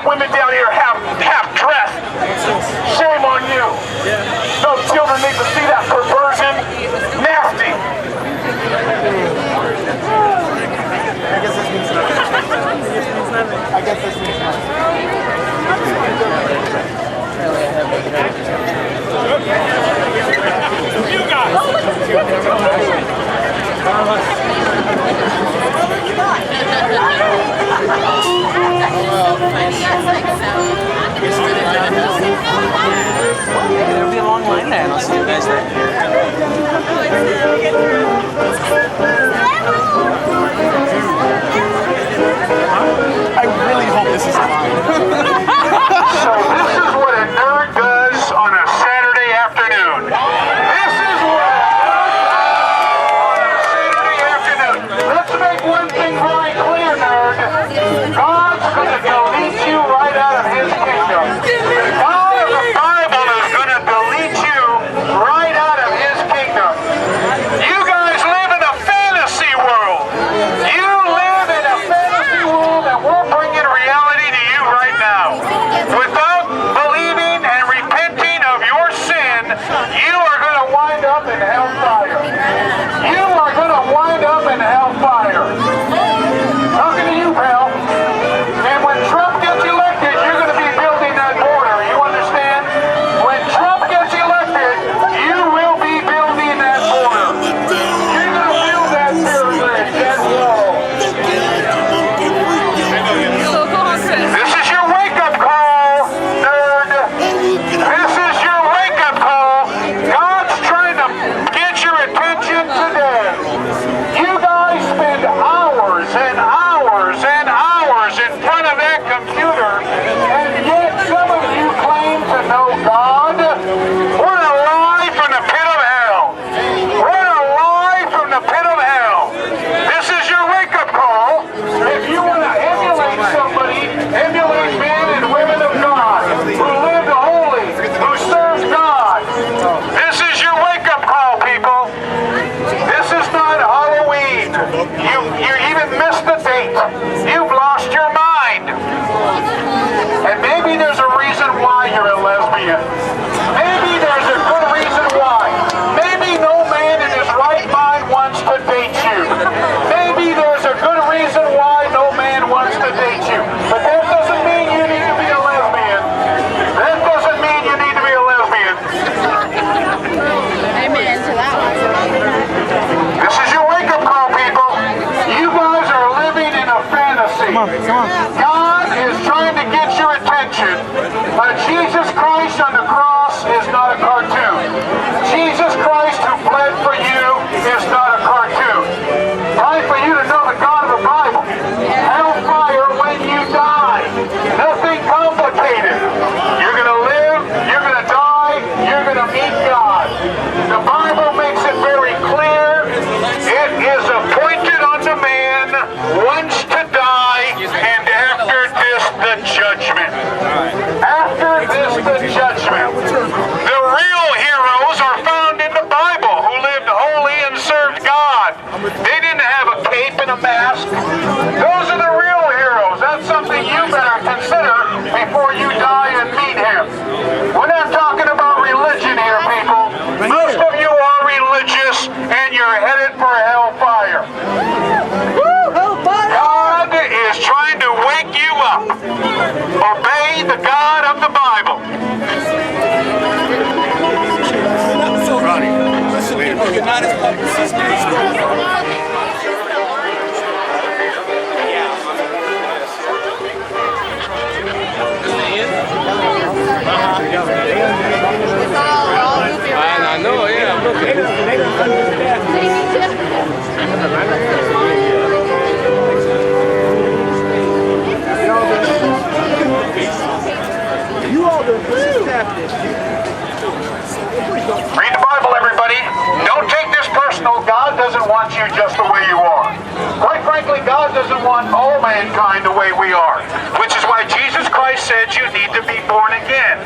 got women down here half dressed. Shame on you. No children need to see that perversion. Nasty. I guess this means nothing. I guess this means nothing. You guys! It'll be a long line then. I'll see you guys there. I really hope this is fine. So this is what a nerd does on a Saturday afternoon. This is what on a Saturday afternoon. Let's make one thing very clear, nerd. God's going to delete you right out of His kingdom. The God of the Bible is going to delete you right out of His kingdom. You guys live in a fantasy world. You live in a fantasy world, and we're bringing reality to you right now. Without believing and repenting of your sin, you are going to wind up in hellfire. You are going to wind up in hellfire. Talking to you, pal. And when Trump gets elected, you're going to be building that border. You understand? When Trump gets elected, you will be building that border. You're going to build that pyramid, that wall. This is your wake-up call, nerd. This is your wake-up call. God's trying to get your attention today. You guys spend hours and hours and hours in front of that computer, and yet some of you claim to know God. What a lie from the pit of hell. What a lie from the pit of hell. This is your wake-up call. If you want to emulate somebody, emulate men and women of God who live holy, who serve God. This is your wake-up call, people. This is not Halloween. You even missed the date. You've lost your mind. And maybe there's a reason why you're a lesbian. Maybe there's a good reason why. Maybe no man in his right mind wants to date you. Maybe there's a good reason why no man wants to date you. But that doesn't mean you need to be a lesbian. That doesn't mean you need to be a lesbian. Amen to that one. This is your wake-up call, people. You guys are living in a fantasy. Come on. God is trying to get your attention. Jesus Christ on the cross is not a cartoon. Jesus Christ who bled for you is not a cartoon. Time for you to know the God of the Bible. Hellfire when you die. Nothing complicated. You're going to live, you're going to die, you're going to meet God. The Bible makes it very clear. It is appointed unto man once to die, and after this the judgment. After this the judgment. The real heroes are found in the Bible who lived holy and served God. They didn't have a cape and a mask. Those are the real heroes. That's something you better consider before you die and meet Him. We're not talking about religion here, people. Most of you are religious and you're headed for hellfire. God is trying to wake you up. Obey the God of the Bible. You're not as public as I know, yeah, I'm looking. You all the Read the Bible, everybody. Don't take this personal. God doesn't want you just the way you are. Quite frankly, God doesn't want all mankind the way we are, which is why Jesus Christ said you need to be born again.